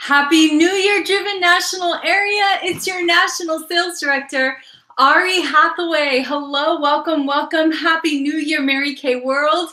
Happy New Year, Driven National Area. It's your National Sales Director, Auri Hatheway. Hello, welcome, welcome. Happy New Year, Mary Kay World.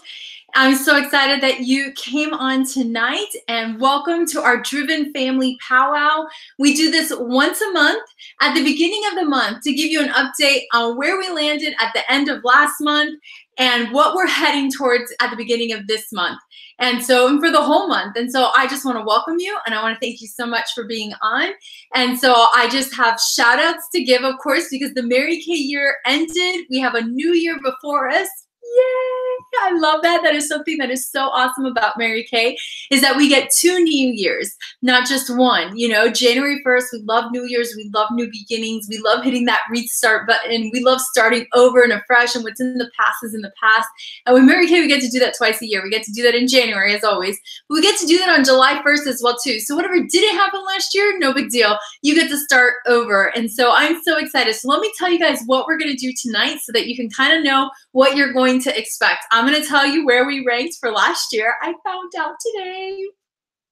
I'm so excited that you came on tonight, and welcome to our Driven Family Powwow. We do this once a month at the beginning of the month to give you an update on where we landed at the end of last month and what we're heading towards at the beginning of this month. And for the whole month. And so I just want to welcome you, and I want to thank you so much for being on. And so I just have shout outs to give, of course, because the Mary Kay year ended. We have a new year before us. Yay! I love that. That is something that is so awesome about Mary Kay, is that we get 2 new years, not just one. You know, January 1st, we love New Year's. We love new beginnings. We love hitting that restart button. We love starting over and afresh, and what's in the past is in the past. And with Mary Kay, we get to do that twice a year. We get to do that in January, as always. But we get to do that on July 1st as well, too. So whatever didn't happen last year, no big deal. You get to start over. And so I'm so excited. So let me tell you guys what we're going to do tonight so that you can kind of know what you're going to expect. I'm going to tell you where we ranked for last year. I found out today.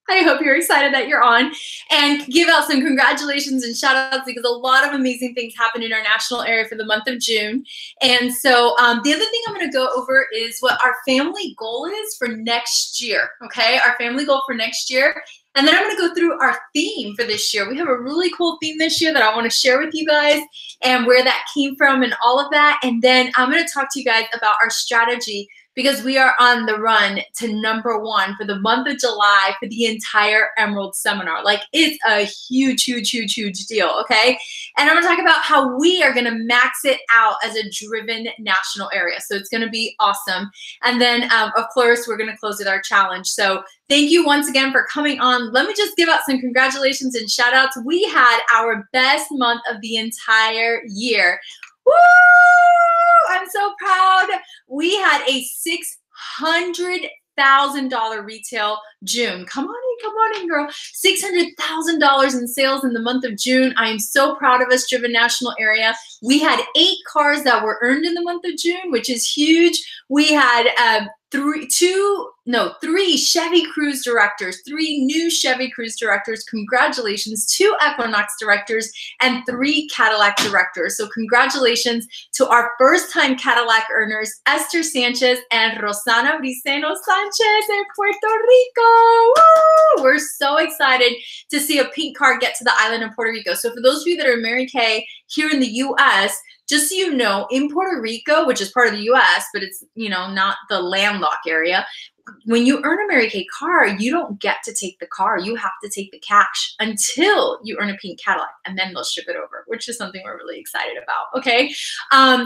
I hope you're excited that you're on, and give out some congratulations and shout outs, because a lot of amazing things happened in our national area for the month of June. And so the other thing I'm going to go over is what our family goal is for next year. Okay, our family goal for next year. And then I'm going to go through our theme for this year. We have a really cool theme this year that I want to share with you guys, and where that came from and all of that. And then I'm going to talk to you guys about our strategy, because we are on the run to #1 for the month of July for the entire Emerald Seminar. Like, it's a huge, huge, huge, huge deal, okay? And I'm going to talk about how we are going to max it out as a driven national area. So it's going to be awesome. And then, of course, we're going to close with our challenge. So thank you once again for coming on. Let me just give out some congratulations and shout outs. We had our best month of the entire year. Woo! I'm so proud. We had a $600,000 retail June. Come on in, girl. $600,000 in sales in the month of June. I am so proud of us, Driven National Area. We had 8 cars that were earned in the month of June, which is huge. We had 3 Chevy Cruise directors, 3 new Chevy Cruise directors. Congratulations. 2 Equinox directors and 3 Cadillac directors. So congratulations to our first-time Cadillac earners, Esther Sanchez and Rosana Briceno Sanchez in Puerto Rico. Woo! We're so excited to see a pink car get to the island of Puerto Rico. So for those of you that are Mary Kay here in the U.S., just so you know, in Puerto Rico, which is part of the U.S., but it's, you know, not the landlocked area, when you earn a Mary Kay car, you don't get to take the car. You have to take the cash until you earn a pink Cadillac, and then they'll ship it over, which is something we're really excited about, okay?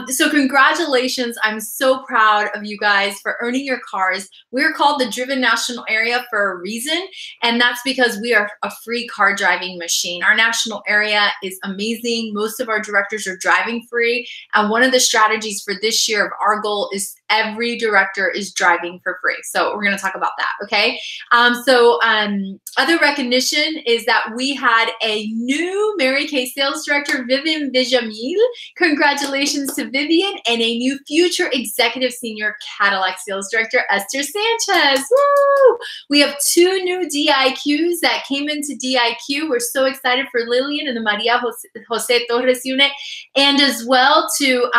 So congratulations. I'm so proud of you guys for earning your cars. We're called the Driven National Area for a reason, and that's because we are a free car driving machine. Our national area is amazing. Most of our directors are driving free, and one of the strategies for this year of our goal is every director is driving for free. So we're going to talk about that, okay? Other recognition is that we had a new Mary Kay sales director, Vivian Vijamil. Congratulations to Vivian. And a new future executive senior Cadillac sales director, Esther Sanchez. Woo! We have 2 new DIQs that came into DIQ. We're so excited for Lillian and the Maria Jose Torres unit, and as well to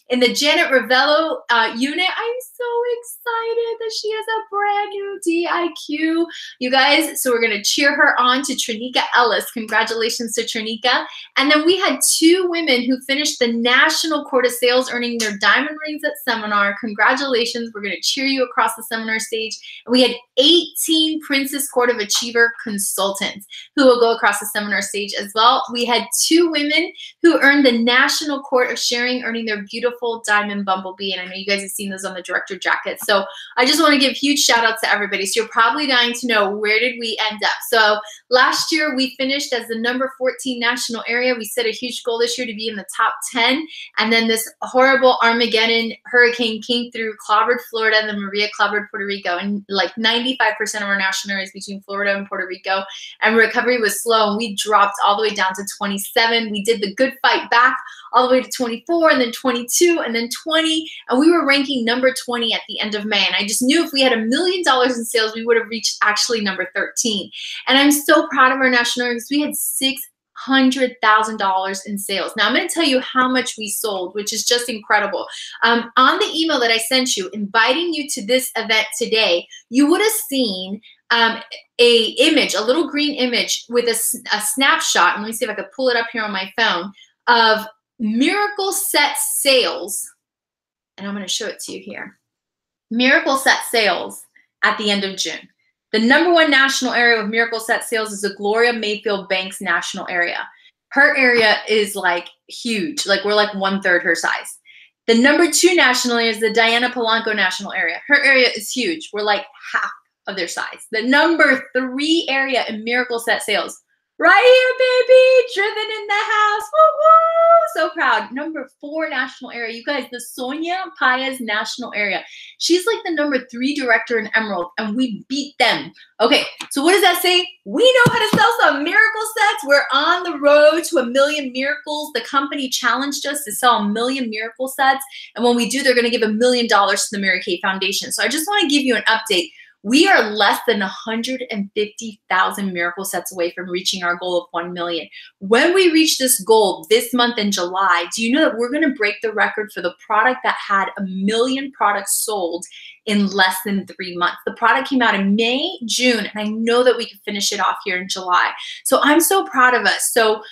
in the Janet Ravello unit. I'm so excited that she has a brand new DIQ, you guys. So we're going to cheer her on to Trinika Ellis. Congratulations to Trinika. And then we had 2 women who finished the national quota sales, earning their diamond rings at seminar. Congratulations. We're going to cheer you across the seminar stage. And we had 18 Princess Court of Achiever consultants who will go across the seminar stage as well. We had 2 women who earned the National Court of Sharing, earning their beautiful diamond bumblebee. And I know you guys have seen those on the director jackets. So I just want to give huge shout outs to everybody. So you're probably dying to know, where did we end up? So last year we finished as the #14 national area. We set a huge goal this year to be in the top 10. And then this horrible Armageddon hurricane came through, clobbered Florida, and then Maria clobbered Puerto Rico. And like 95% of our national areas between Florida and Puerto Rico. And recovery was slow, and we dropped all the way down to 27. We did the good fight back all the way to 24, and then 22, and then 20. And we were ranking #20 at the end of May. And I just knew if we had had $1 million in sales, we would have reached actually number 13. And I'm so proud of our national area because we had $600,000 in sales. Now I'm going to tell you how much we sold, which is just incredible. On the email that I sent you, inviting you to this event today, you would have seen a little green image with a snapshot. And let me see if I could pull it up here on my phone of Miracle Set sales. And I'm going to show it to you here. Miracle Set sales at the end of June. The #1 national area with Miracle Set sales is the Gloria Mayfield Banks national area. Her area is like huge. Like we're like 1/3 her size. The #2 national area is the Diana Polanco national area. Her area is huge. We're like half of their size. The #3 area in Miracle Set sales, right here, baby, Driven in the house. Woo woo! So proud. #4 national area, you guys, the Sonia Paez national area. She's like the #3 director in Emerald, and we beat them. Okay, so what does that say? We know how to sell some miracle sets. We're on the road to 1 million miracles. The company challenged us to sell 1 million miracle sets, and when we do, they're going to give $1 million to the Mary Kay Foundation. So I just want to give you an update. We are less than 150,000 miracle sets away from reaching our goal of 1 million. When we reach this goal this month in July, do you know that we're going to break the record for the product that had 1 million products sold in less than 3 months? The product came out in May, June, and I know that we can finish it off here in July. So I'm so proud of us. So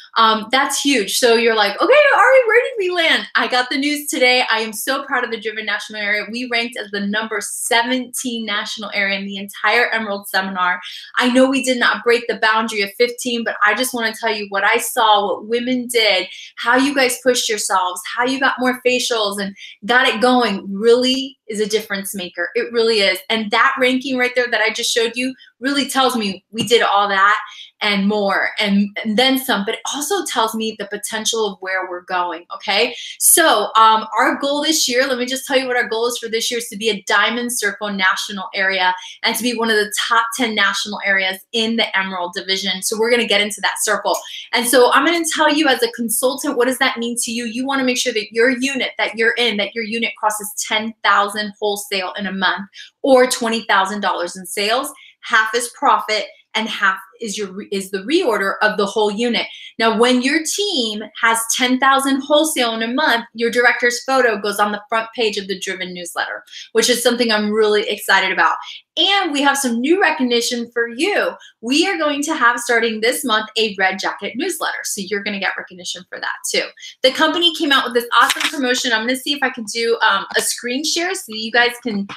that's huge. So you're like, okay, Ari, where did we land? I got the news today. I am so proud of the Driven National Area. We ranked as the #17 national area in the entire Emerald Seminar. I know we did not break the boundary of 15, but I just want to tell you what I saw, what women did, how you guys pushed yourselves, how you got more facials and got it going really is a difference maker. It really is. And that ranking right there that I just showed you really tells me we did all that and more and then some, but it also tells me the potential of where we're going, okay? So our goal this year, let me just tell you what our goal is for this year, is to be a Diamond Circle national area and to be one of the top 10 national areas in the Emerald division. So we're gonna get into that circle. And so I'm gonna tell you as a consultant, what does that mean to you? You wanna make sure that your unit that you're in, that your unit crosses 10,000 wholesale in a month or $20,000 in sales. Half is profit and half is the reorder of the whole unit. Now, when your team has 10,000 wholesale in a month, your director's photo goes on the front page of the Driven newsletter, which is something I'm really excited about. And we have some new recognition for you. We are going to have, starting this month, a red jacket newsletter. So you're going to get recognition for that too. The company came out with this awesome promotion. I'm going to see if I can do a screen share so you guys can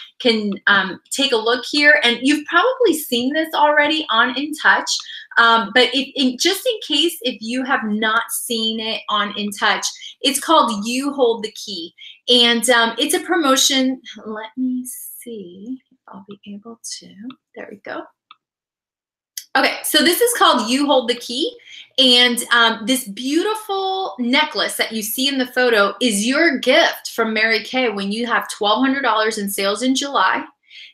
take a look here. And you've probably seen this already on In Touch. But just in case if you have not seen it on In Touch, it's called You Hold the Key. And it's a promotion. Let me see if I'll be able to. There we go. Okay, so this is called You Hold the Key. And this beautiful necklace that you see in the photo is your gift from Mary Kay when you have $1,200 in sales in July,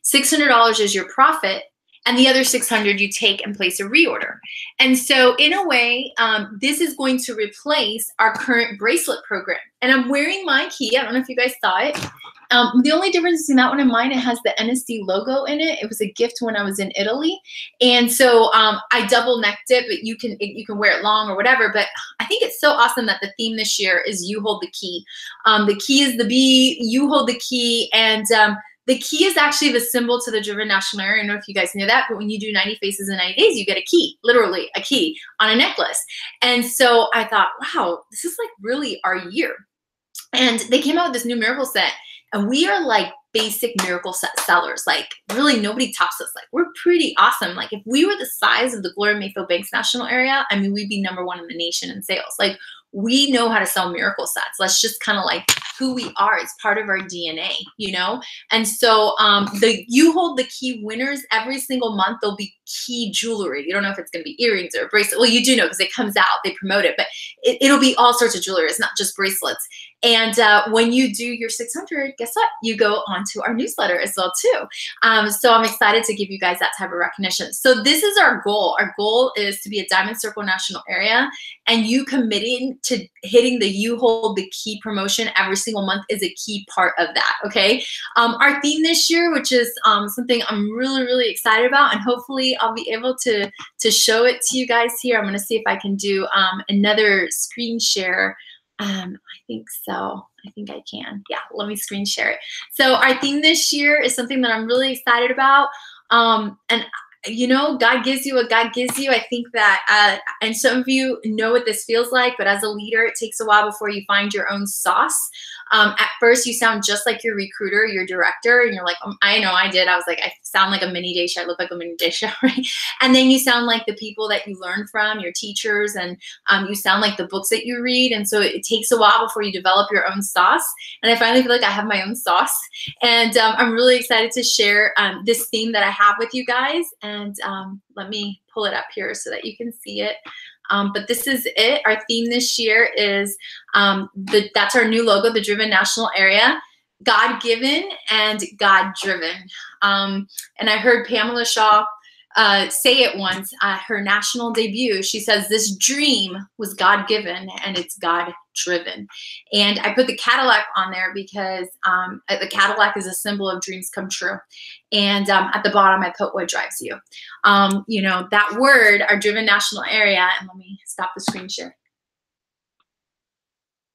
$600 is your profit, and the other $600 you take and place a reorder. And so in a way, this is going to replace our current bracelet program. And I'm wearing my key. I don't know if you guys saw it. The only difference between that one and mine, it has the NSD logo in it. It was a gift when I was in Italy. And so I double necked it, but you can wear it long or whatever. But I think it's so awesome that the theme this year is You Hold the Key. The key is the B, you hold the key. And the key is actually the symbol to the Driven National Area. I don't know if you guys knew that, but when you do 90 faces in 90 days, you get a key, literally a key on a necklace. And so I thought, wow, this is like really our year. And they came out with this new miracle set, and we are like basic miracle set sellers. Like really nobody tops us. Like we're pretty awesome. Like if we were the size of the Gloria Mayfield Banks national area, I mean, we'd be #1 in the nation in sales. Like we know how to sell miracle sets. That's just kind of like who we are. It's part of our DNA, you know? And so the You Hold the Key winners, every single month, there'll be key jewelry. You don't know if it's going to be earrings or a bracelet. Well, you do know because it comes out, they promote it, but it'll be all sorts of jewelry. It's not just bracelets. And when you do your 600, guess what? You go onto our newsletter as well too. So I'm excited to give you guys that type of recognition. So this is our goal. Our goal is to be a Diamond Circle national area, and you committing to hitting the You Hold the Key promotion every single single month is a key part of that, okay? Our theme this year, which is something I'm really, really excited about, and hopefully I'll be able to show it to you guys here. I'm gonna see if I can do another screen share. I think so. I think I can. Yeah, let me screen share it. So our theme this year is something that I'm really excited about. And you know, God gives you what God gives you. I think that, and some of you know what this feels like, but as a leader, it takes a while before you find your own sauce. At first, you sound just like your recruiter, your director, and you're like, I know I did. I was like, I sound like a mini Daisha. I look like a mini Daisha, right? And then you sound like the people that you learn from, your teachers, and you sound like the books that you read. And so it takes a while before you develop your own sauce. And I finally feel like I have my own sauce. And I'm really excited to share this theme that I have with you guys. And let me pull it up here so that you can see it. But this is it. Our theme this year is, that's our new logo, the Driven National Area, God-given and God-driven. And I heard Pamela Shaw say it once at her national debut. She says, this dream was God-given and it's God-driven. And I put the Cadillac on there because the Cadillac is a symbol of dreams come true. And at the bottom, I put what drives you. You know, that word, our Driven National Area, and let me stop the screen share.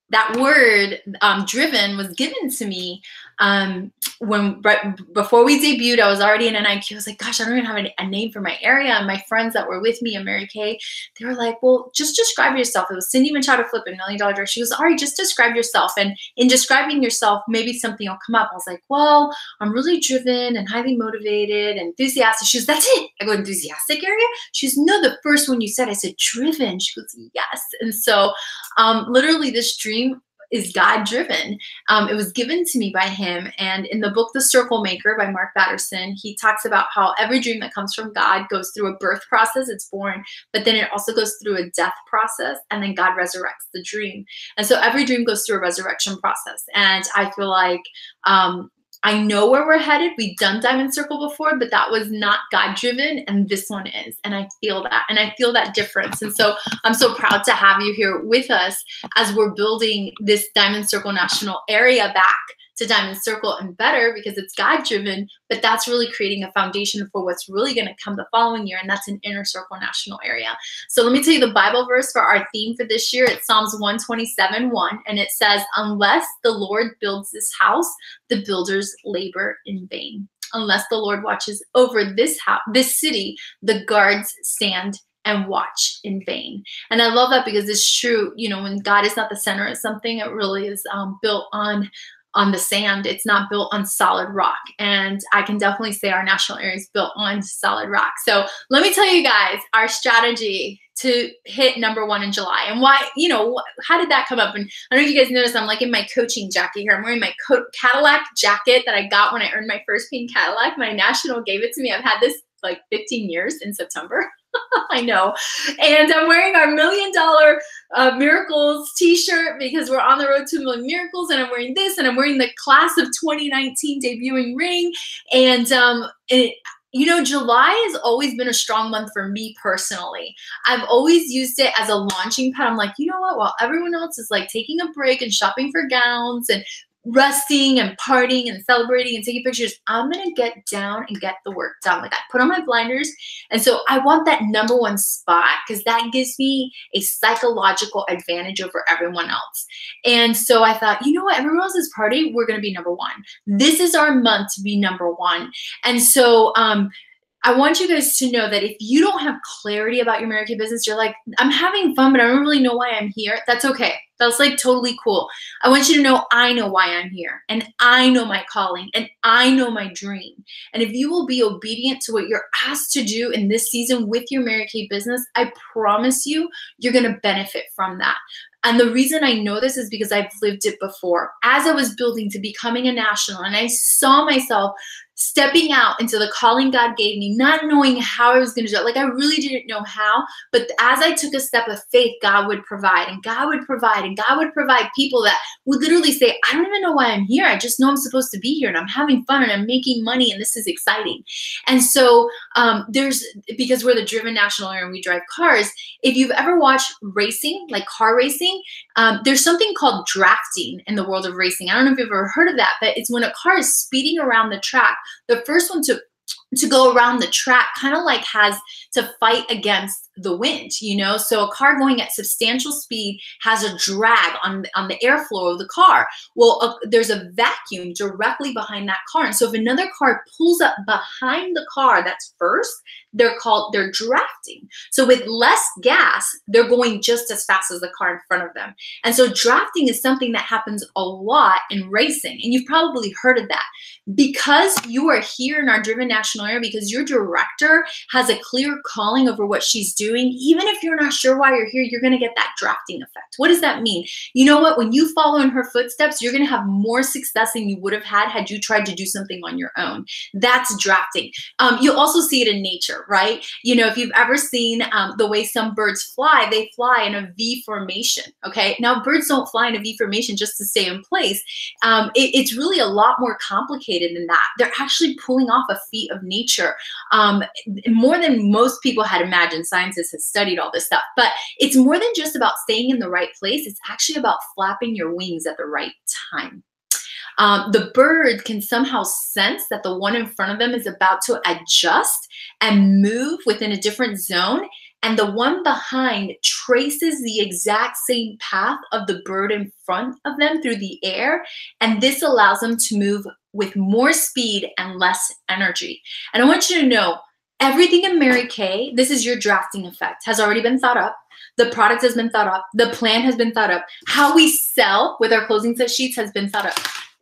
That word, driven, was given to me right before we debuted. I was already in NIQ. I was like, gosh, I don't even have a name for my area. And my friends that were with me and Mary Kay, they were like, well, just describe yourself. It was Cindy Machado Flip, $1 Million Director. She goes, Auri, just describe yourself. And in describing yourself, maybe something will come up. I was like, well, I'm really driven and highly motivated and enthusiastic. She goes, that's it. I go, enthusiastic area? She goes, no, the first one you said. I said, driven. She goes, yes. And so literally this dream is God-driven. It was given to me by him. And in the book, The Circle Maker by Mark Batterson, he talks about how every dream that comes from God goes through a birth process, it's born, but then it also goes through a death process, and then God resurrects the dream. And so every dream goes through a resurrection process. And I feel like I know where we're headed. We've done Diamond Circle before, but that was not God-driven, and this one is. And I feel that, and I feel that difference. And so I'm so proud to have you here with us as we're building this Diamond Circle National Area back to Diamond Circle and better, because it's God-driven, but that's really creating a foundation for what's really going to come the following year, and that's an Inner Circle National Area. So let me tell you the Bible verse for our theme for this year. It's Psalms 127:1, and it says, unless the Lord builds this house, the builders labor in vain. Unless the Lord watches over this house, this city, the guards stand and watch in vain. And I love that because it's true. You know, when God is not the center of something, it really is built on the sand. It's not built on solid rock. And I can definitely say our national area is built on solid rock. So let me tell you guys our strategy to hit #1 in July, and why, you know, how did that come up? And I don't know if you guys noticed, I'm like in my coaching jacket here. I'm wearing my Cadillac jacket that I got when I earned my first pink Cadillac. My national gave it to me. I've had this like 15 years in September. I know. And I'm wearing our $1 Million Miracles t-shirt because we're on the road to 1 million miracles. And I'm wearing this, and I'm wearing the class of 2019 debuting ring. And you know, July has always been a strong month for me personally. I've always used it as a launching pad. I'm like, you know what? While everyone else is like taking a break and shopping for gowns and resting and partying and celebrating and taking pictures, I'm gonna get down and get the work done. Like, I put on my blinders, and so I want that #1 spot because that gives me a psychological advantage over everyone else. And so I thought, you know what, everyone else is partying, we're gonna be #1. This is our month to be #1. And so I want you guys to know that if you don't have clarity about your Mary Kay business, you're like, I'm having fun, but I don't really know why I'm here. That's okay. That's like totally cool. I want you to know I know why I'm here, and I know my calling, and I know my dream. And if you will be obedient to what you're asked to do in this season with your Mary Kay business, I promise you, you're going to benefit from that. And the reason I know this is because I've lived it before. As I was building to becoming a national, and I saw myself stepping out into the calling God gave me, not knowing how I was going to do it. Like I really didn't know how, but as I took a step of faith, God would provide and God would provide and God would provide people that would literally say, I don't even know why I'm here. I just know I'm supposed to be here and I'm having fun and I'm making money and this is exciting. And so because we're the Driven National Area and we drive cars, if you've ever watched racing, like car racing, there's something called drafting in the world of racing. I don't know if you've ever heard of that, but it's when a car is speeding around the track, the first one to go around the track kind of like has to fight against the wind, you know? So a car going at substantial speed has a drag on the airflow of the car. Well, there's a vacuum directly behind that car. And so if another car pulls up behind the car that's first, they're drafting. So with less gas, they're going just as fast as the car in front of them. And so drafting is something that happens a lot in racing. And you've probably heard of that. Because you are here in our Driven National Area, because your director has a clear calling over what she's doing, even if you're not sure why you're here, you're going to get that drafting effect. What does that mean? You know what? When you follow in her footsteps, you're going to have more success than you would have had you tried to do something on your own. That's drafting. You'll also see it in nature, right? You know, if you've ever seen the way some birds fly, they fly in a V formation, okay? Now, birds don't fly in a V formation just to stay in place. It's really a lot more complicated than that. They're actually pulling off a feat of nature, more than most people had imagined. Scientists have studied all this stuff, but it's more than just about staying in the right place. It's actually about flapping your wings at the right time. The bird can somehow sense that the one in front of them is about to adjust and move within a different zone, and the one behind traces the exact same path of the bird in front of them through the air, and this allows them to move with more speed and less energy. And I want you to know, everything in Mary Kay, this is your drafting effect, has already been thought up. The product has been thought up. The plan has been thought up. How we sell with our closing set sheets has been thought up.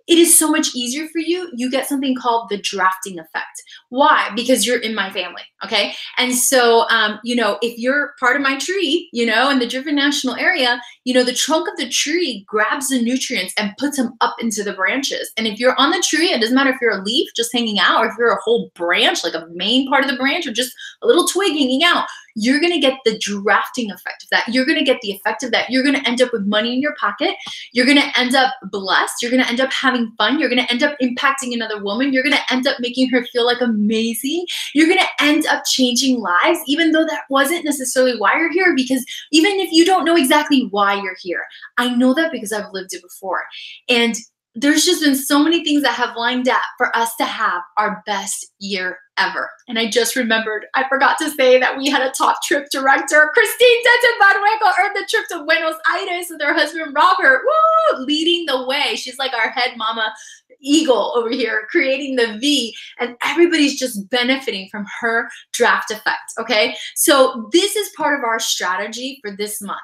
It is so much easier for you. You get something called the drafting effect. Why? Because you're in my family, okay? And so, you know, if you're part of my tree, you know, in the Driven National Area, you know, the trunk of the tree grabs the nutrients and puts them up into the branches. And if you're on the tree, it doesn't matter if you're a leaf just hanging out, or if you're a whole branch, like a main part of the branch, or just a little twig hanging out, you're going to get the drafting effect of that. You're going to get the effect of that. You're going to end up with money in your pocket. You're going to end up blessed. You're going to end up having fun. You're going to end up impacting another woman. You're going to end up making her feel like amazing. You're going to end up changing lives, even though that wasn't necessarily why you're here. Because even if you don't know exactly why you're here, I know that because I've lived it before. And there's just been so many things that have lined up for us to have our best year ever. And I just remembered, I forgot to say that we had a top trip director. Christine Denton-Manueco earned the trip to Buenos Aires with her husband, Robert, woo, leading the way. She's like our head mama eagle over here, creating the V, and everybody's just benefiting from her draft effect, okay? So this is part of our strategy for this month.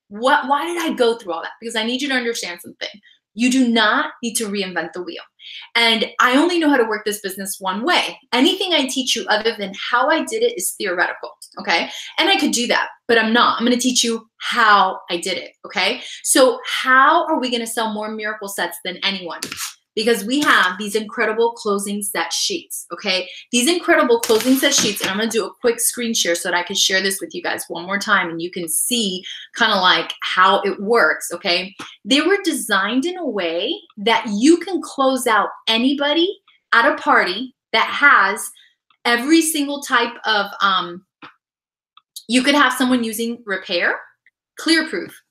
Why did I go through all that? Because I need you to understand something. You do not need to reinvent the wheel. And I only know how to work this business one way. Anything I teach you other than how I did it is theoretical, okay? And I could do that, but I'm not. I'm gonna teach you how I did it, okay? So how are we gonna sell more miracle sets than anyone? Because we have these incredible closing set sheets, okay? These incredible closing set sheets, and I'm gonna do a quick screen share so that I can share this with you guys one more time and you can see kind of like how it works, okay? They were designed in a way that you can close out anybody at a party that has every single type of, you could have someone using repair, clear proof,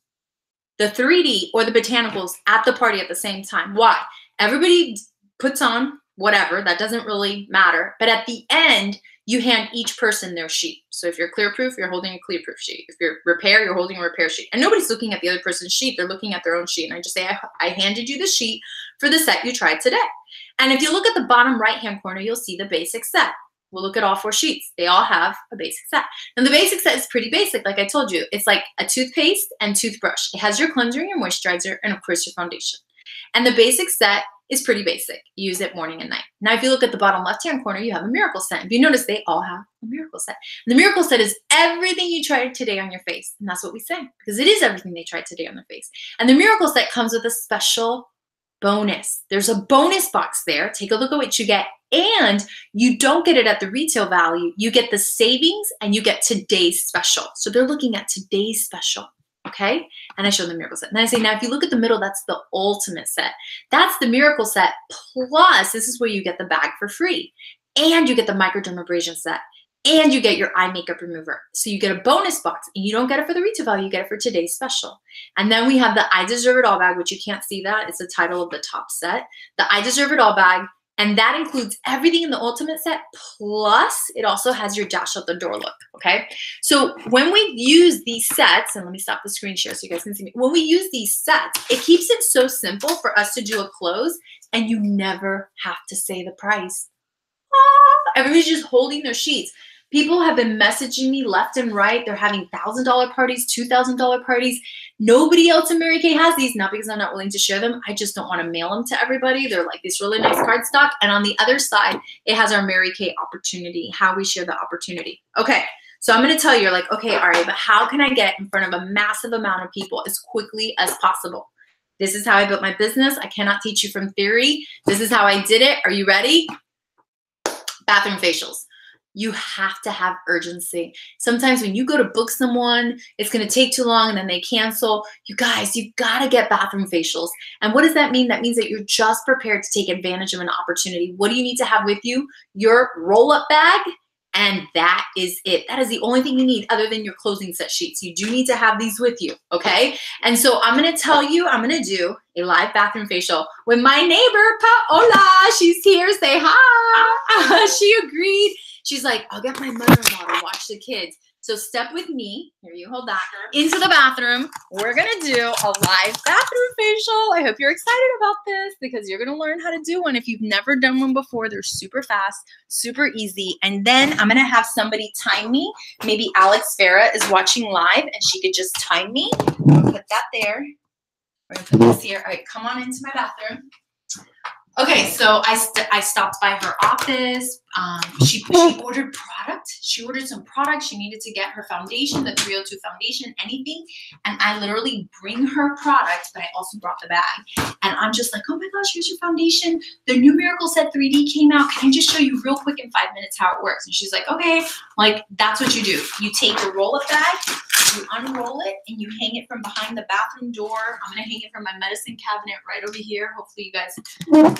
the 3D, or the botanicals at the party at the same time. Why? Everybody puts on whatever, that doesn't really matter. But at the end, you hand each person their sheet. So if you're clear proof, you're holding a clear proof sheet. If you're repair, you're holding a repair sheet. And nobody's looking at the other person's sheet. They're looking at their own sheet. And I just say, I handed you the sheet for the set you tried today. And if you look at the bottom right-hand corner, you'll see the basic set. We'll look at all 4 sheets. They all have a basic set. And the basic set is pretty basic, like I told you. It's like a toothpaste and toothbrush. It has your cleanser and your moisturizer, and of course your foundation. And the basic set is pretty basic. You use it morning and night. Now, if you look at the bottom left-hand corner, you have a miracle set. If you notice, they all have a miracle set. And the miracle set is everything you tried today on your face. And that's what we say, because it is everything they tried today on their face. And the miracle set comes with a special bonus. There's a bonus box there. Take a look at what you get And you don't get it at the retail value. You get the savings and you get today's special. So they're looking at today's special, okay? And I show them the miracle set. And I say, now if you look at the middle, that's the ultimate set. That's the miracle set plus, this is where you get the bag for free. And you get the microdermabrasion set. And you get your eye makeup remover. So you get a bonus box, and you don't get it for the retail value, you get it for today's special. And then we have the I Deserve It All bag, which you can't see that. It's the title of the top set. The I Deserve It All bag, and that includes everything in the ultimate set, plus it also has your dash out the door look, okay? So when we use these sets, and let me stop the screen share so you guys can see me. When we use these sets, it keeps it so simple for us to do a close, and you never have to say the price. Everybody's just holding their sheets. People have been messaging me left and right. They're having $1,000 parties, $2,000 parties. Nobody else in Mary Kay has these, not because I'm not willing to share them. I just don't want to mail them to everybody. They're like this really nice cardstock. And on the other side, it has our Mary Kay opportunity, how we share the opportunity. Okay, so I'm going to tell you, you're like, okay, Auri, but how can I get in front of a massive amount of people as quickly as possible? This is how I built my business. I cannot teach you from theory. This is how I did it. Are you ready? Bathroom facials. You have to have urgency. Sometimes when you go to book someone, it's going to take too long and then they cancel. You guys, you've got to get bathroom facials. And what does that mean? That means that you're just prepared to take advantage of an opportunity. What do you need to have with you? Your roll-up bag, and that is it. That is the only thing you need other than your closing set sheets. You do need to have these with you, okay? And so I'm going to tell you, I'm going to do a live bathroom facial with my neighbor, Paola. She's here. Say hi. She agreed. She's like, I'll get my mother-in-law to watch the kids. So step with me. Here, you hold that. Into the bathroom. We're going to do a live bathroom facial. I hope you're excited about this because you're going to learn how to do one. If you've never done one before, they're super fast, super easy. And then I'm going to have somebody time me. Maybe Alex Farah is watching live and she could just time me. I'm going to put that there. We're going to put this here. All right, come on into my bathroom. Okay, so I stopped by her office. She ordered product. She ordered some product. She needed to get her foundation, the 302 foundation, anything. And I literally bring her product, but I also brought the bag. And I'm just like, oh my gosh, here's your foundation. The new Miracle Set 3D came out. Can I just show you real quick in 5 minutes how it works? And she's like, okay. Like, that's what you do. You take your roll-up bag, you unroll it, and you hang it from behind the bathroom door. I'm going to hang it from my medicine cabinet right over here. Hopefully you guys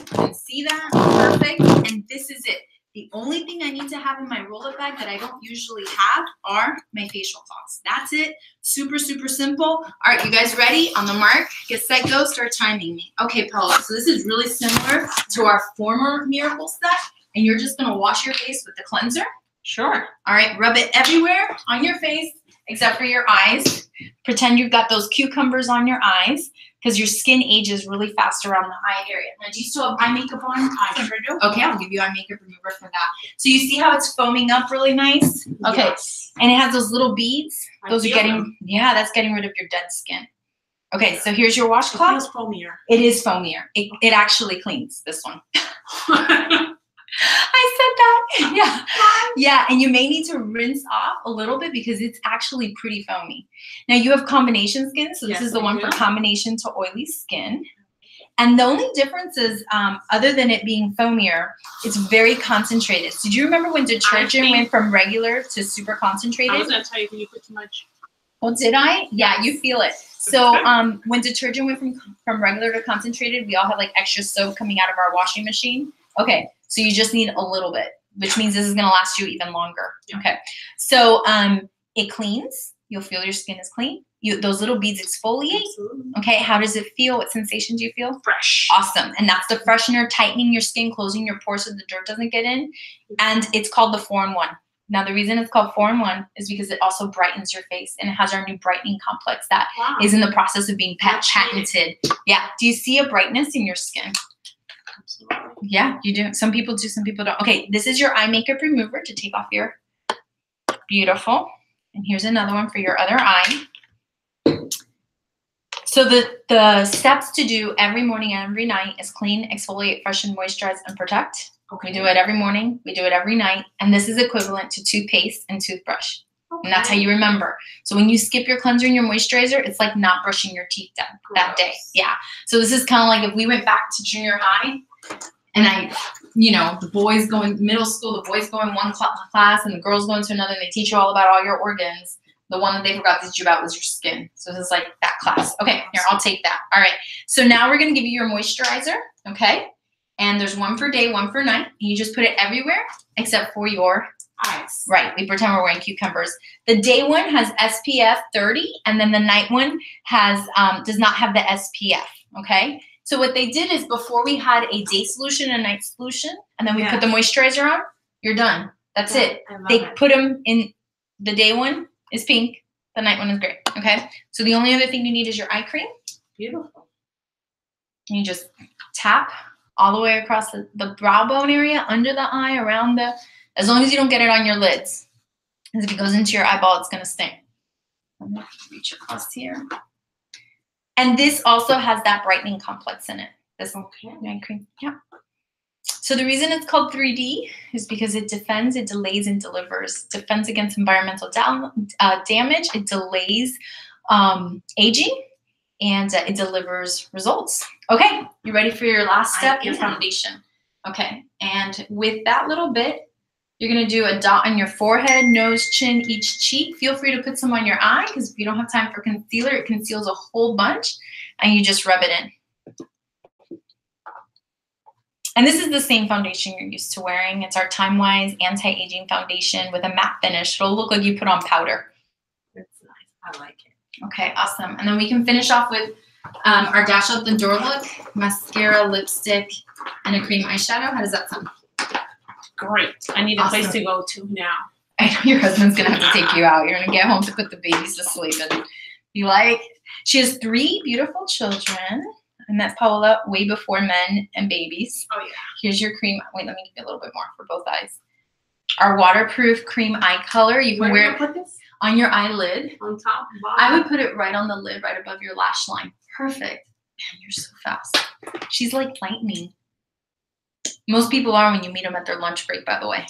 can see that. Perfect. And this is it. The only thing I need to have in my roll-up bag that I don't usually have are my facial cloths. That's it. Super, super simple. All right, you guys ready? On the mark, get set, go, start timing me. Okay, Paula, so this is really similar to our former Miracle Set, and you're just going to wash your face with the cleanser. Sure. All right, rub it everywhere on your face except for your eyes. Pretend you've got those cucumbers on your eyes because your skin ages really fast around the eye area. Now, do you still have eye makeup on? I sure do. Okay, I'll give you eye makeup remover for that. So you see how it's foaming up really nice? Okay, yes. And it has those little beads. Those are getting, yeah, that's getting rid of your dead skin. Okay, so here's your washcloth. It feels foamier. It is foamier. It actually cleans, this one. I said that. Yeah. Yeah. And you may need to rinse off a little bit because it's actually pretty foamy. Now you have combination skin. So this is the one for combination to oily skin. And the only difference is, other than it being foamier, it's very concentrated. So do you remember when detergent went from regular to super concentrated? I was going to tell you, when you put too much. Oh, did I? Yeah, you feel it. So when detergent went from regular to concentrated, we all have like extra soap coming out of our washing machine. Okay. So you just need a little bit, which means this is going to last you even longer. Okay. So it cleans. You'll feel your skin is clean. Those little beads exfoliate. Absolutely. Okay. How does it feel? What sensation do you feel? Fresh. Awesome. And that's the freshener, tightening your skin, closing your pores so the dirt doesn't get in. And it's called the 4-in-1. Now, the reason it's called 4-in-1 is because it also brightens your face, and it has our new brightening complex that is in the process of being patented. Yeah. Do you see a brightness in your skin? Absolutely. Yeah, you do. Some people do, some people don't. Okay, this is your eye makeup remover to take off your, beautiful. And here's another one for your other eye. So the steps to do every morning and every night is clean, exfoliate, freshen, moisturize, and protect. Okay. We do it every morning. We do it every night. And this is equivalent to toothpaste and toothbrush. Okay. And that's how you remember. So when you skip your cleanser and your moisturizer, it's like not brushing your teeth that day. Yeah. So this is kind of like if we went back to junior high, and you know, the boys go in middle school, the boys go in one class, and the girls go into another, and they teach you all about all your organs. The one that they forgot to teach you about was your skin. So this is like that class. Okay, here, I'll take that. All right. So now we're going to give you your moisturizer, okay? And there's one for day, one for night. And you just put it everywhere except for your eyes. Right. We pretend we're wearing cucumbers. The day one has SPF 30, and then the night one has does not have the SPF, okay? So what they did is before we had a day solution and a night solution, and then we put the moisturizer on, you're done. That's it. They put them in the day one. Is pink. The night one is gray. Okay. So the only other thing you need is your eye cream. Beautiful. And you just tap all the way across the brow bone area, under the eye, around the, as long as you don't get it on your lids. Because if it goes into your eyeball, it's going to sting. I'm going to reach across here. And this also has that brightening complex in it. This eye cream. Yeah. So the reason it's called 3D is because it defends, it delays, and delivers. Defends against environmental damage. It delays aging, and it delivers results. Okay, you ready for your last step? Your foundation. Okay, and with that little bit, you're going to do a dot on your forehead, nose, chin, each cheek. Feel free to put some on your eye because if you don't have time for concealer, it conceals a whole bunch, and you just rub it in. And this is the same foundation you're used to wearing. It's our Time-Wise Anti-Aging Foundation with a matte finish. It'll look like you put on powder. That's nice. I like it. Okay, awesome. And then we can finish off with our Dash Out the Door look, mascara, lipstick, and a cream eyeshadow. How does that sound? Great. I need a place to go to now. I know your husband's going to have to take you out. You're going to get home to put the babies to sleep and be like, she has 3 beautiful children. I met Paola way before men and babies. Oh, yeah. Here's your cream. Wait, let me give you a little bit more for both eyes. Our waterproof cream eye color. You can wear it put this? On your eyelid. On top? Bottom. I would put it right on the lid, right above your lash line. Perfect. Man, you're so fast. She's like lightning. Most people are when you meet them at their lunch break, by the way.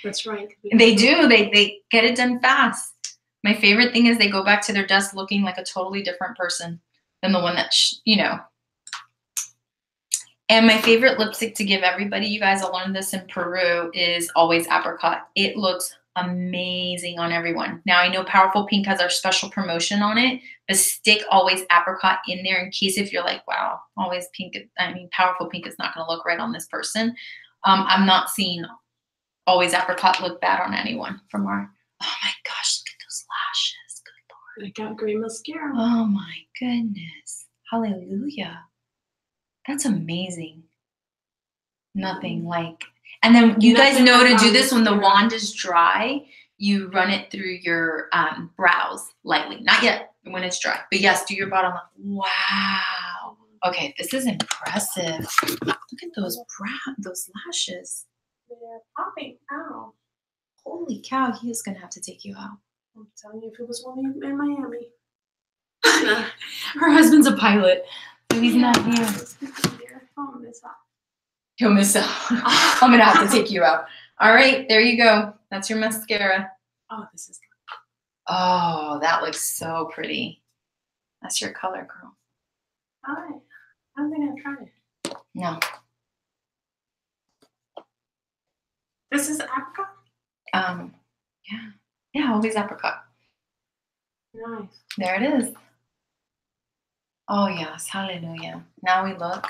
That's right. They do. They get it done fast. My favorite thing is they go back to their desk looking like a totally different person than the one that, you know. And my favorite lipstick to give everybody, you guys, I learned this in Peru, is Always Apricot. It looks amazing on everyone. Now, I know Powerful Pink has our special promotion on it, but stick Always Apricot in there in case if you're like, wow, Always Pink, Powerful Pink is not going to look right on this person. I'm not seeing Always Apricot look bad on anyone from our, oh my gosh, look at those lashes. Good Lord. I got gray mascara. Oh my goodness. Hallelujah. That's amazing. Nothing like, and then you guys know to do this when the wand is dry, you run it through your brows lightly. Not yet when it's dry, but yes, do your bottom. Wow. Okay, this is impressive. Look at those those lashes. They're popping out. Holy cow, he is gonna have to take you out. I'm telling you, if it was only in Miami. Her husband's a pilot. He's not here. He'll miss out. I'm going to have to take you out. All right, there you go. That's your mascara. Oh, this is good. Oh, that looks so pretty. That's your color, girl. All right. I don't think I've tried it. No. This is apricot? Yeah. Yeah, Always Apricot. Nice. There it is. Oh, yes. Hallelujah. Now we look.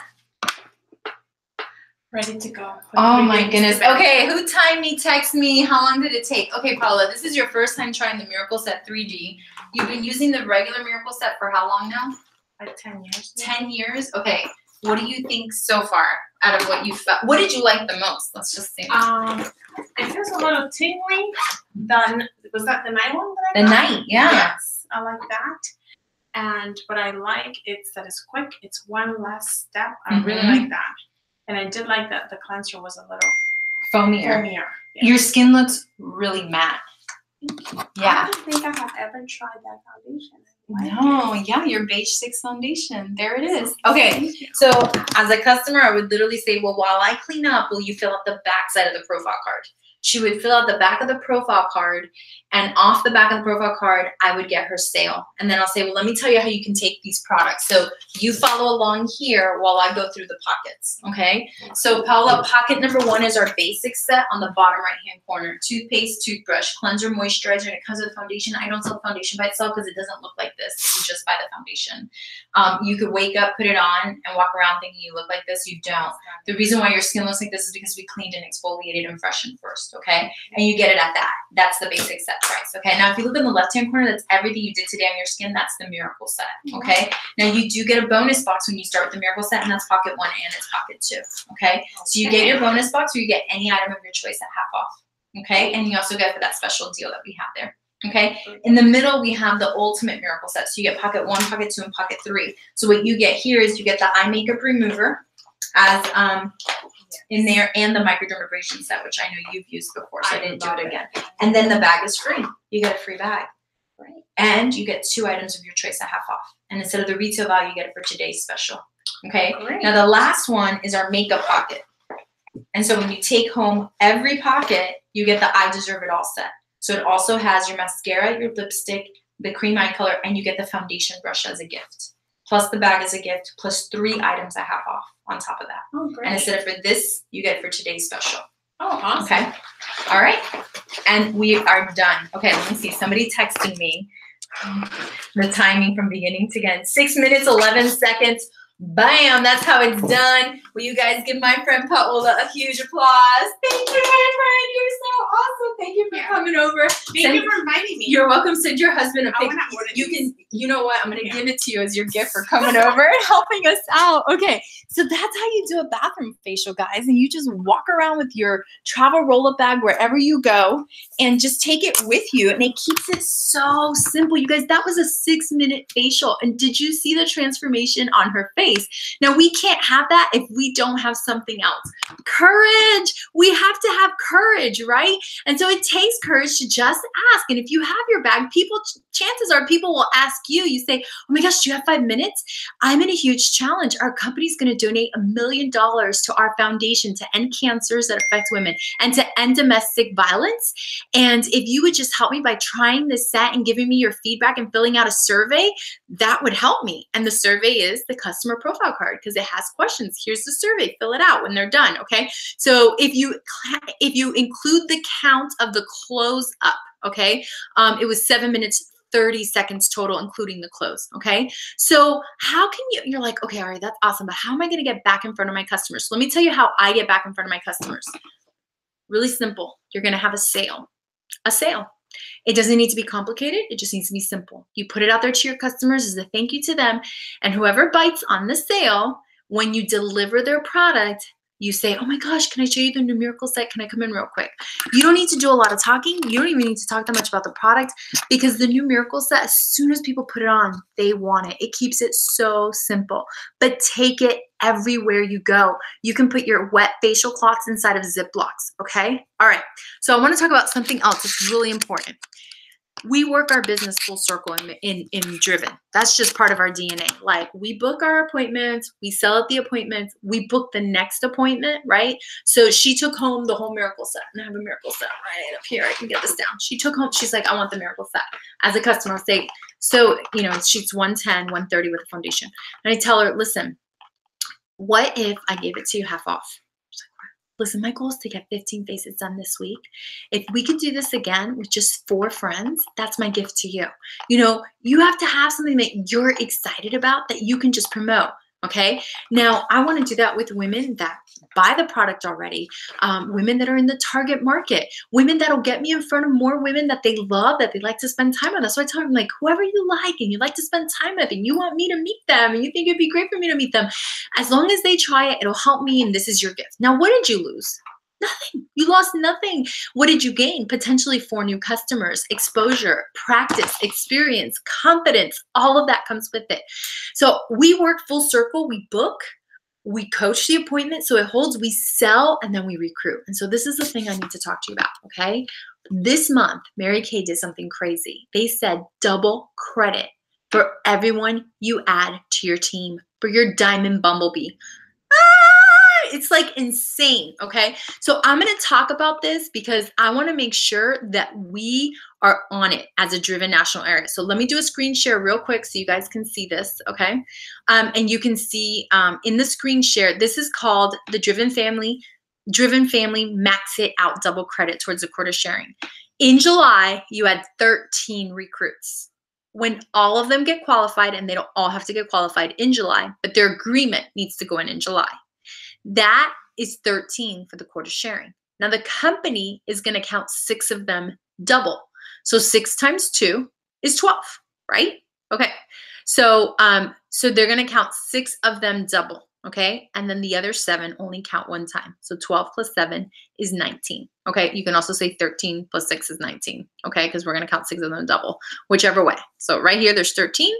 Ready to go. Oh, my goodness. Okay, who timed me? Text me. How long did it take? Okay, Paula, this is your first time trying the Miracle Set 3D. You've been using the regular Miracle Set for how long now? Like 10 years. 10 years? Okay. What do you think so far out of what you felt? What did you like the most? Let's just see. It feels a little tingly. Was that the night one that I got? The night, yeah. Yes, I like that. And what I like is that it's quick. It's one less step. I really like that. And I did like that the cleanser was a little foamier. Yeah. Your skin looks really matte. Yeah. I don't think I have ever tried that foundation. No, yeah, your Beige 6 foundation. There it is. Okay, so as a customer, I would literally say, well, while I clean up, will you fill up the back side of the profile card? She would fill out the back of the profile card, and off the back of the profile card, I would get her sale. And then I'll say, well, let me tell you how you can take these products. So you follow along here while I go through the pockets, okay? So Paula, pocket number 1 is our basic set on the bottom right-hand corner. Toothpaste, toothbrush, cleanser, moisturizer, and it comes with foundation. I don't sell foundation by itself because it doesn't look like this. You just buy the foundation. You could wake up, put it on, and walk around thinking you look like this. You don't. The reason why your skin looks like this is because we cleaned and exfoliated and freshened first, okay? And you get it at that. That's the basic set price, okay? Now, if you look in the left-hand corner, that's everything you did today on your skin. That's the miracle set, okay? Now, you do get a bonus box when you start with the miracle set, and that's pocket 1 and it's pocket 2, okay? So you get your bonus box, or you get any item of your choice at half off, okay? And you also get for that special deal that we have there. Okay, in the middle, we have the ultimate miracle set. So you get pocket 1, pocket 2, and pocket 3. So what you get here is you get the eye makeup remover as in there, and the microdermabrasion set, which I know you've used before, so I didn't do it again. And then the bag is free. You get a free bag. Right. And you get 2 items of your choice at half off. And instead of the retail value, you get it for today's special. Okay, great. Now the last one is our makeup pocket. And so when you take home every pocket, you get the I Deserve It All set. So it also has your mascara, your lipstick, the cream eye color, and you get the foundation brush as a gift. Plus the bag as a gift, plus 3 items at half off on top of that. Oh, great. And instead of for this, you get it for today's special. Oh, awesome. Okay. All right. And we are done. Okay, let me see. Somebody texted me the timing from beginning to end. 6 minutes, 11 seconds. Bam, that's how it's done. Will you guys give my friend Paola a huge applause? Thank you, my friend. You're so awesome. Thank you for coming over. Thank you for inviting me. You're welcome. Send your husband a picture. You can, you know what? I'm going to give it to you as your gift for coming over and helping us out. Okay, so that's how you do a bathroom facial, guys. And you just walk around with your travel roll-up bag wherever you go and just take it with you. And it keeps it so simple. You guys, that was a 6-minute facial. And did you see the transformation on her face? Now, we can't have that if we don't have something else. Courage. We have to have courage, right? And so it takes courage to just ask. And if you have your bag, chances are people will ask you. You say, oh my gosh, do you have 5 minutes? I'm in a huge challenge. Our company's going to donate $1 million to our foundation to end cancers that affect women and to end domestic violence. And if you would just help me by trying this set and giving me your feedback and filling out a survey, that would help me. And the survey is the customer profile card because it has questions. Here's the survey. Fill it out when they're done. Okay. So if you include the count of the close up, okay, it was 7 minutes, 30 seconds total, including the close. Okay. So how can you're like, okay, all right, that's awesome. But how am I going to get back in front of my customers? So let me tell you how I get back in front of my customers. Really simple. You're going to have a sale. A sale. It doesn't need to be complicated. It just needs to be simple. You put it out there to your customers as a thank you to them. And whoever bites on the sale, when you deliver their product, you say, oh my gosh, can I show you the new miracle set? Can I come in real quick? You don't need to do a lot of talking. You don't even need to talk that much about the product because the new miracle set, as soon as people put it on, they want it. It keeps it so simple. But take it everywhere you go. You can put your wet facial cloths inside of Ziplocs, okay? All right, so I want to talk about something else that's really important. We work our business full circle in Driven. That's just part of our DNA. Like we book our appointments, we sell at the appointments, we book the next appointment, right? So she took home the whole miracle set. And I have a miracle set right up here. I can get this down. She took home, she's like, I want the miracle set. As a customer, I'll say, so, you know, she's 110, 130 with a foundation. And I tell her, listen, what if I gave it to you half off? Listen, my goal is to get 15 faces done this week. If we could do this again with just 4 friends, that's my gift to you. You know, you have to have something that you're excited about that you can just promote. Okay. Now I want to do that with women that buy the product already, women that are in the target market, women that'll get me in front of more women that they love, that they like to spend time with. That's why I tell them, like, whoever you like and you like to spend time with and you want me to meet them and you think it'd be great for me to meet them, as long as they try it, it'll help me. And this is your gift. Now, what did you lose? Nothing. You lost nothing. What did you gain? Potentially 4 new customers, exposure, practice, experience, confidence, all of that comes with it. So we work full circle. We book, we coach the appointment so it holds, we sell, and then we recruit. And so this is the thing I need to talk to you about, okay? This month, Mary Kay did something crazy. They said double credit for everyone you add to your team for your Diamond Bumblebee. It's like insane, okay? So I'm gonna talk about this because I wanna make sure that we are on it as a Driven National area. So let me do a screen share real quick so you guys can see this, okay? And you can see in the screen share, this is called the Driven Family Max It Out Double Credit towards the quota sharing. In July, you had 13 recruits. When all of them get qualified, and they don't all have to get qualified in July, but their agreement needs to go in July. That is 13 for the quota sharing. Now the company is going to count 6 of them double. So 6 times 2 is 12, right? Okay. So they're going to count 6 of them double, okay? And then the other 7 only count 1 time. So 12 plus 7 is 19. Okay, you can also say 13 plus 6 is 19, okay? Because we're going to count 6 of them double, whichever way. So right here, there's 13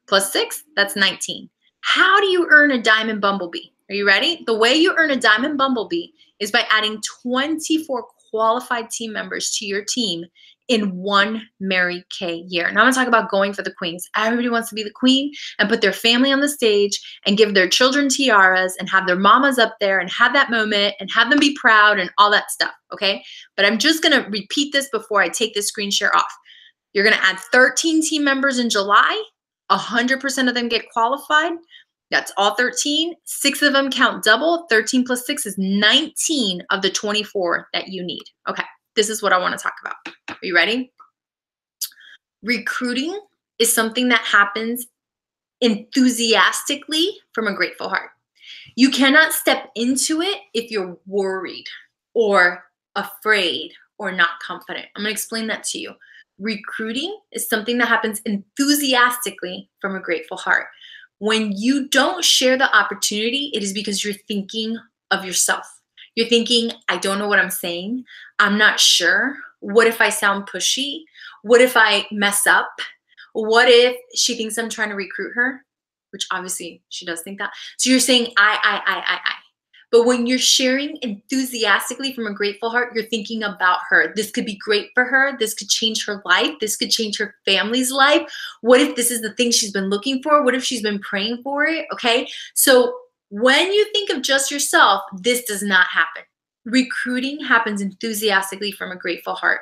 plus 6, that's 19. How do you earn a Diamond Bumblebee? Are you ready? The way you earn a Diamond Bumblebee is by adding 24 qualified team members to your team in 1 Mary Kay year. Now I'm going to talk about going for the queens. Everybody wants to be the queen and put their family on the stage and give their children tiaras and have their mamas up there and have that moment and have them be proud and all that stuff, okay? But I'm just going to repeat this before I take this screen share off. You're going to add 13 team members in July. 100% of them get qualified. That's all 13. 6 of them count double. 13 plus 6 is 19 of the 24 that you need. Okay, this is what I want to talk about. Are you ready? Recruiting is something that happens enthusiastically from a grateful heart. You cannot step into it if you're worried or afraid or not confident. I'm going to explain that to you. Recruiting is something that happens enthusiastically from a grateful heart. When you don't share the opportunity, it is because you're thinking of yourself. You're thinking, I don't know what I'm saying. I'm not sure. What if I sound pushy? What if I mess up? What if she thinks I'm trying to recruit her? Which obviously she does think that. So you're saying I. But when you're sharing enthusiastically from a grateful heart, you're thinking about her. This could be great for her. This could change her life. This could change her family's life. What if this is the thing she's been looking for? What if she's been praying for it? Okay. So when you think of just yourself, this does not happen. Recruiting happens enthusiastically from a grateful heart.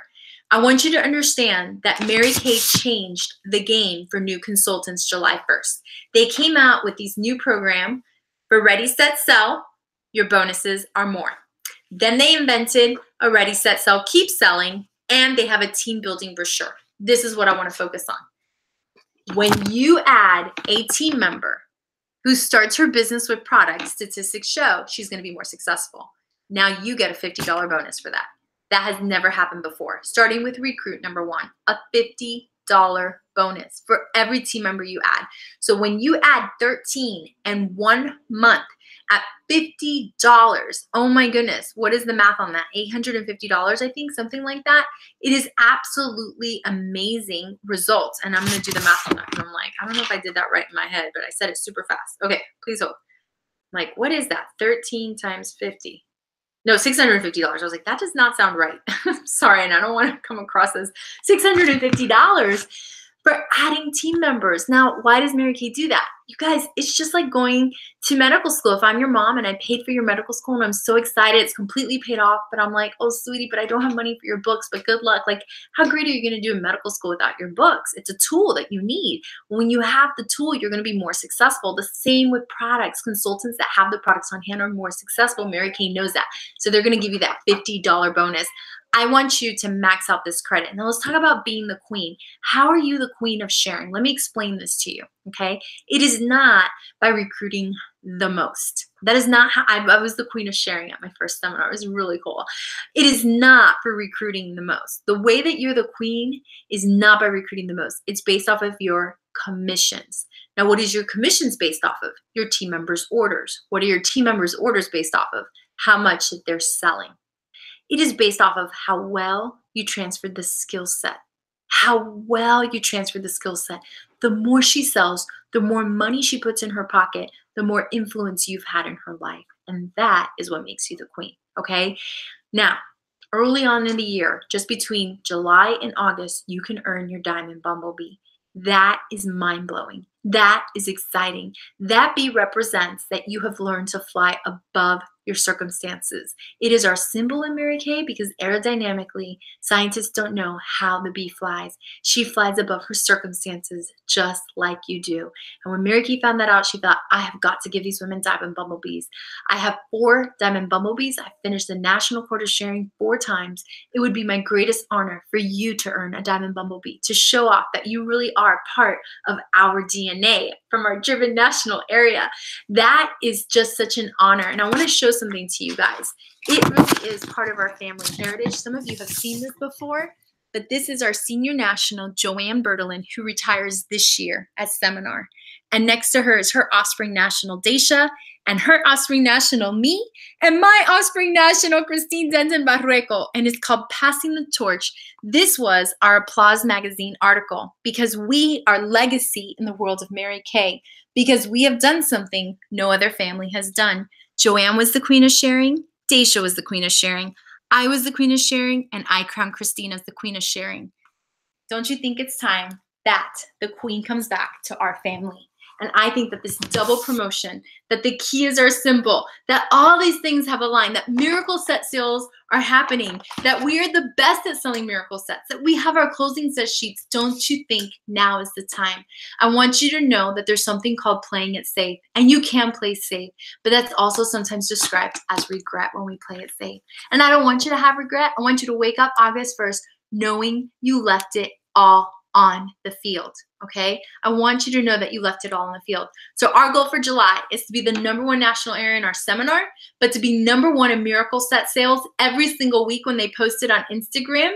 I want you to understand that Mary Kay changed the game for new consultants July 1st. They came out with these new program for Ready, Set, Sell. Your bonuses are more. Then they invented a Ready, Set, Sell, Keep Selling, and they have a team building brochure. This is what I want to focus on. When you add a team member who starts her business with products, statistics show she's going to be more successful. Now you get a $50 bonus for that. That has never happened before. Starting with recruit number 1, a $50 bonus for every team member you add. So when you add 13 in 1 month at $50, oh my goodness, what is the math on that? $850, I think, something like that. It is absolutely amazing results. And I'm going to do the math on that. And I'm like, I don't know if I did that right in my head, but I said it super fast. Okay, please hold. I'm like, what is that? 13 times 50. No, $650. I was like, that does not sound right. Sorry, and I don't want to come across as $650 for adding team members. Now, why does Mary Kay do that? You guys, it's just like going to medical school. If I'm your mom and I paid for your medical school and I'm so excited, it's completely paid off, but I'm like, oh, sweetie, but I don't have money for your books, but good luck. Like, how great are you going to do in medical school without your books? It's a tool that you need. When you have the tool, you're going to be more successful. The same with products. Consultants that have the products on hand are more successful. Mary Kay knows that. So they're going to give you that $50 bonus. I want you to max out this credit. Now let's talk about being the queen. How are you the queen of sharing? Let me explain this to you, okay? It is not by recruiting the most. That is not how I was the queen of sharing at my first seminar. It was really cool. It is not for recruiting the most. The way that you're the queen is not by recruiting the most. It's based off of your commissions. Now, what is your commissions based off of? Your team members' orders. What are your team members' orders based off of? How much that they're selling. It is based off of how well you transferred the skill set. How well you transferred the skill set. The more she sells, the more money she puts in her pocket, the more influence you've had in her life. And that is what makes you the queen, okay? Now, early on in the year, just between July and August, you can earn your Diamond Bumblebee. That is mind-blowing. That is exciting. That bee represents that you have learned to fly above your circumstances. It is our symbol in Mary Kay because aerodynamically, scientists don't know how the bee flies. She flies above her circumstances just like you do. And when Mary Kay found that out, she thought, I have got to give these women diamond bumblebees. I have 4 diamond bumblebees. I finished the National Court of Sharing 4 times. It would be my greatest honor for you to earn a diamond bumblebee, to show off that you really are part of our DNA from our Driven National area. That is just such an honor. And I want to show something to you guys. It really is part of our family heritage. Some of you have seen this before, but this is our senior national, Joanne Bertolin, who retires this year at seminar. And next to her is her offspring national, Daisha, and her offspring national, me, and my offspring national, Christine Denton Barreco, and it's called Passing the Torch. This was our Applause magazine article because we are legacy in the world of Mary Kay, because we have done something no other family has done. Joanne was the queen of sharing, Daisha was the queen of sharing, I was the queen of sharing, and I crowned Christine as the queen of sharing. Don't you think it's time that the queen comes back to our family? And I think that this double promotion, that the key is our symbol, that all these things have aligned, that miracle set sales are happening, that we are the best at selling miracle sets, that we have our closing set sheets. Don't you think now is the time? I want you to know that there's something called playing it safe, and you can play safe, but that's also sometimes described as regret when we play it safe. And I don't want you to have regret. I want you to wake up August 1st knowing you left it all on the field, okay? I want you to know that you left it all on the field. So our goal for July is to be the #1 national area in our seminar, but to be #1 in miracle set sales every single week when they post it on Instagram.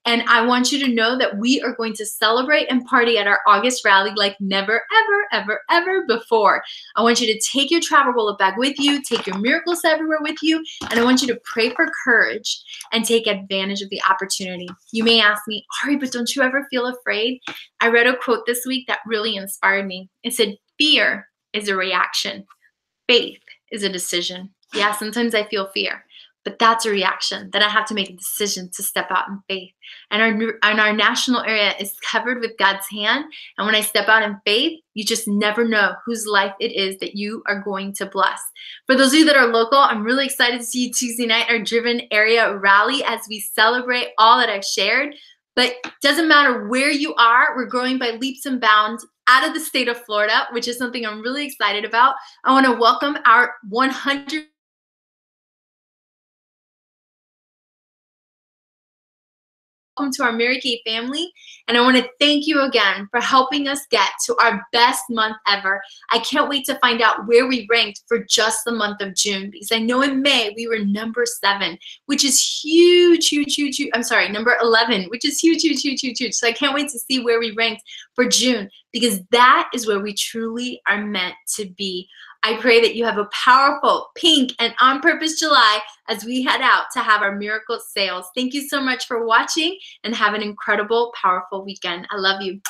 And I want you to know that we are going to celebrate and party at our August rally like never, ever, ever, ever before. I want you to take your travel roll bag with you, take your miracle set everywhere with you, and I want you to pray for courage and take advantage of the opportunity. You may ask me, Ari, but don't you ever feel afraid? I read a quote this week that really inspired me. It said, fear is a reaction. Faith is a decision. Yeah, sometimes I feel fear, but that's a reaction. Then I have to make a decision to step out in faith. And our national area is covered with God's hand. And when I step out in faith, you just never know whose life it is that you are going to bless. For those of you that are local, I'm really excited to see you Tuesday night, our Driven area rally, as we celebrate all that I've shared. But it doesn't matter where you are, we're growing by leaps and bounds out of the state of Florida, which is something I'm really excited about. I want to welcome our 100 welcome to our Mary Kay family. And I want to thank you again for helping us get to our best month ever. I can't wait to find out where we ranked for just the month of June, because I know in May we were #7, which is huge, huge, huge, huge. I'm sorry, #11, which is huge, huge, huge, huge, huge. So I can't wait to see where we ranked for June, because that is where we truly are meant to be. I pray that you have a powerful, pink, and on purpose July as we head out to have our miracle sales. Thank you so much for watching, and have an incredible, powerful weekend. I love you.